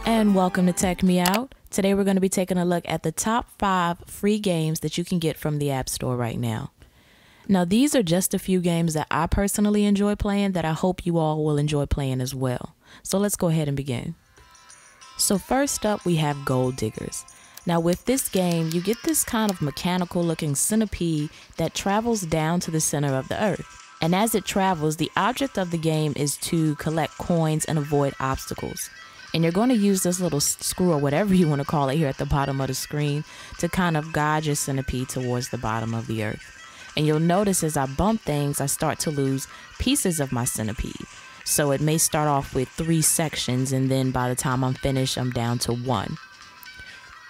Hello and welcome to Tech Me Out. Today we're going to be taking a look at the top 5 free games that you can get from the App Store right now. Now these are just a few games that I personally enjoy playing that I hope you all will enjoy playing as well. So let's go ahead and begin. So first up we have Gold Diggers. Now with this game you get this kind of mechanical looking centipede that travels down to the center of the earth. And as it travels, the object of the game is to collect coins and avoid obstacles. And you're going to use this little screw or whatever you want to call it here at the bottom of the screen to kind of guide your centipede towards the bottom of the earth. And you'll notice as I bump things, I start to lose pieces of my centipede. So it may start off with 3 sections and then by the time I'm finished, I'm down to 1.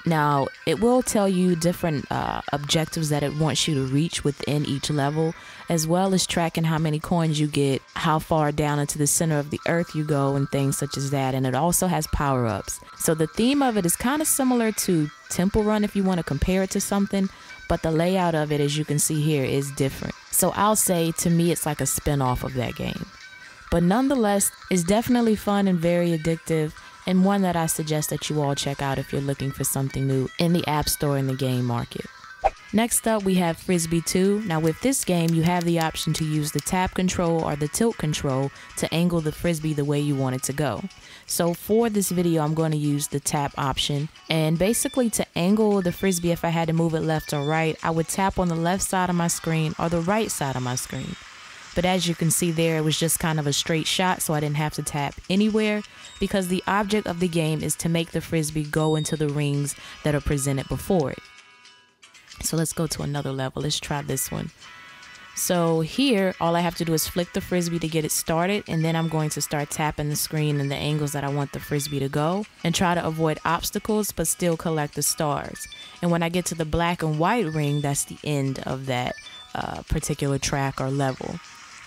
Now, it will tell you different objectives that it wants you to reach within each level, as well as tracking how many coins you get, how far down into the center of the earth you go, and things such as that. And it also has power-ups. So the theme of it is kind of similar to Temple Run if you want to compare it to something, but the layout of it, as you can see here, is different. So I'll say, to me, it's like a spin-off of that game. But nonetheless, it's definitely fun and very addictive, and one that I suggest that you all check out if you're looking for something new in the App Store and the game market. Next up, we have Frisbee II. Now with this game, you have the option to use the tap control or the tilt control to angle the Frisbee the way you want it to go. So for this video, I'm going to use the tap option. And basically to angle the Frisbee, if I had to move it left or right, I would tap on the left side of my screen or the right side of my screen. But as you can see there, it was just kind of a straight shot, so I didn't have to tap anywhere because the object of the game is to make the Frisbee go into the rings that are presented before it. So let's go to another level. Let's try this one. So here, all I have to do is flick the Frisbee to get it started, and then I'm going to start tapping the screen in the angles that I want the Frisbee to go and try to avoid obstacles but still collect the stars. And when I get to the black and white ring, that's the end of that particular track or level.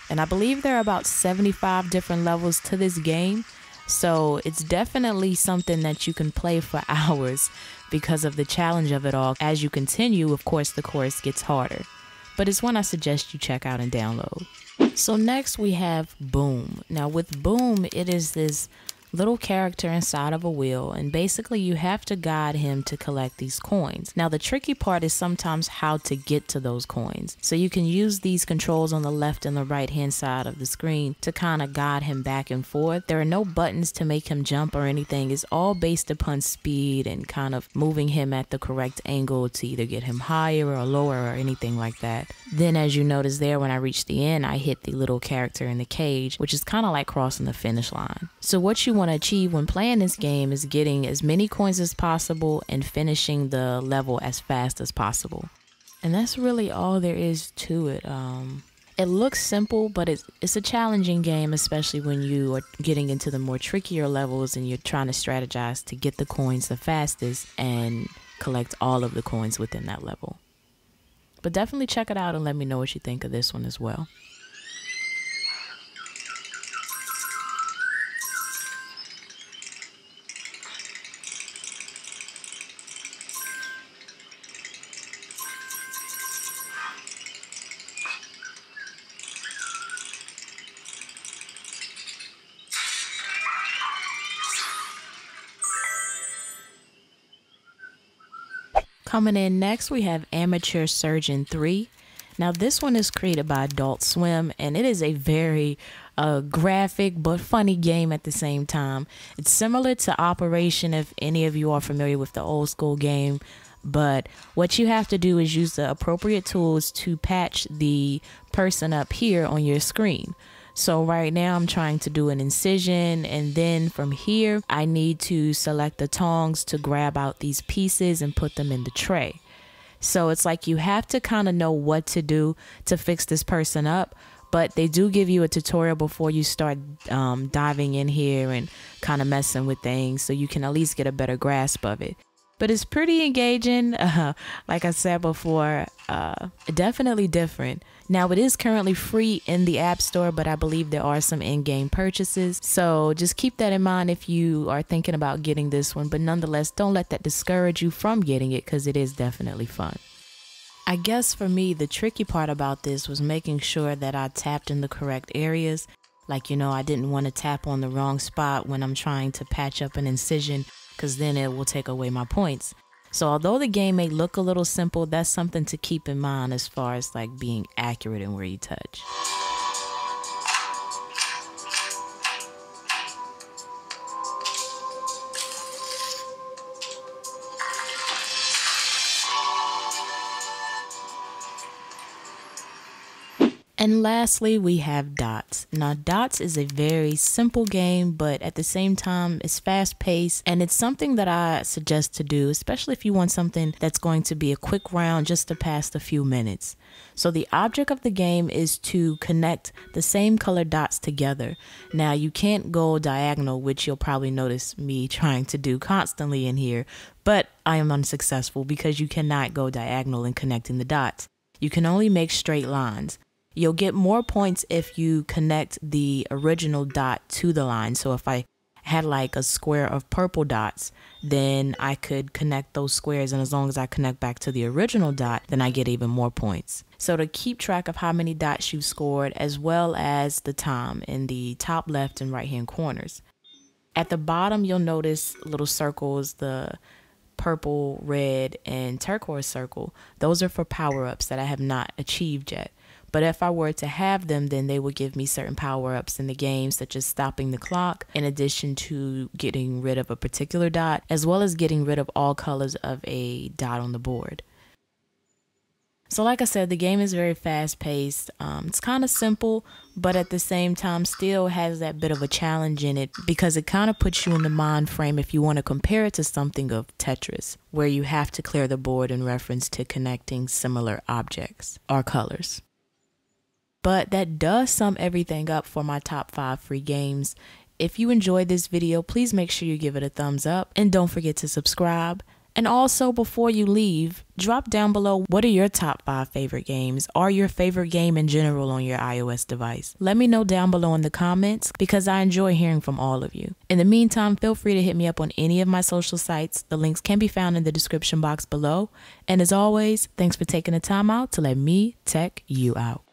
And I believe there are about 75 different levels to this game. So it's definitely something that you can play for hours because of the challenge of it all. As you continue, of course, the course gets harder. But it's one I suggest you check out and download. So next we have Boom. Now with Boom, it is this little character inside of a wheel, and basically you have to guide him to collect these coins. Now the tricky part is sometimes how to get to those coins. So you can use these controls on the left and the right hand side of the screen to kind of guide him back and forth. There are no buttons to make him jump or anything. It's all based upon speed and kind of moving him at the correct angle to either get him higher or lower or anything like that. Then as you notice there, when I reach the end, I hit the little character in the cage, which is kind of like crossing the finish line. So what you want to achieve when playing this game is getting as many coins as possible and finishing the level as fast as possible. And that's really all there is to it. It looks simple, but it's a challenging game, especially when you are getting into the more trickier levels and you're trying to strategize to get the coins the fastest and collect all of the coins within that level. But definitely check it out and let me know what you think of this one as well. Coming in next, we have Amateur Surgeon 3. Now this one is created by Adult Swim, and it is a very graphic but funny game at the same time. It's similar to Operation if any of you are familiar with the old school game, but what you have to do is use the appropriate tools to patch the person up here on your screen. So right now I'm trying to do an incision, and then from here I need to select the tongs to grab out these pieces and put them in the tray. So it's like you have to kind of know what to do to fix this person up, but they do give you a tutorial before you start diving in here and kind of messing with things so you can at least get a better grasp of it. But it's pretty engaging, like I said before, definitely different. Now it is currently free in the App Store, but I believe there are some in-game purchases. So just keep that in mind if you are thinking about getting this one. But nonetheless, don't let that discourage you from getting it because it is definitely fun. I guess for me, the tricky part about this was making sure that I tapped in the correct areas. Like, I didn't want to tap on the wrong spot when I'm trying to patch up an incision, because then it will take away my points. So although the game may look a little simple, that's something to keep in mind as far as like being accurate in where you touch. And lastly, we have Dots. Now, Dots is a very simple game, but at the same time, it's fast paced, and it's something that I suggest to do, especially if you want something that's going to be a quick round just to pass a few minutes. So the object of the game is to connect the same color dots together. Now, you can't go diagonal, which you'll probably notice me trying to do constantly in here, but I am unsuccessful because you cannot go diagonal in connecting the dots. You can only make straight lines. You'll get more points if you connect the original dot to the line. So if I had like a square of purple dots, then I could connect those squares, and as long as I connect back to the original dot, then I get even more points. So to keep track of how many dots you've scored, as well as the time in the top left and right hand corners. At the bottom, you'll notice little circles, the purple, red, and turquoise circle. Those are for power-ups that I have not achieved yet. But if I were to have them, then they would give me certain power-ups in the game, such as stopping the clock, in addition to getting rid of a particular dot, as well as getting rid of all colors of a dot on the board. So like I said, the game is very fast-paced. It's kind of simple, but at the same time still has that bit of a challenge in it, because it kind of puts you in the mind frame if you want to compare it to something of Tetris, where you have to clear the board in reference to connecting similar objects or colors. But that does sum everything up for my top 5 free games. If you enjoyed this video, please make sure you give it a thumbs up and don't forget to subscribe. And also, before you leave, drop down below what are your top 5 favorite games or your favorite game in general on your iOS device. Let me know down below in the comments, because I enjoy hearing from all of you. In the meantime, feel free to hit me up on any of my social sites. The links can be found in the description box below. And as always, thanks for taking the time out to let me tech you out.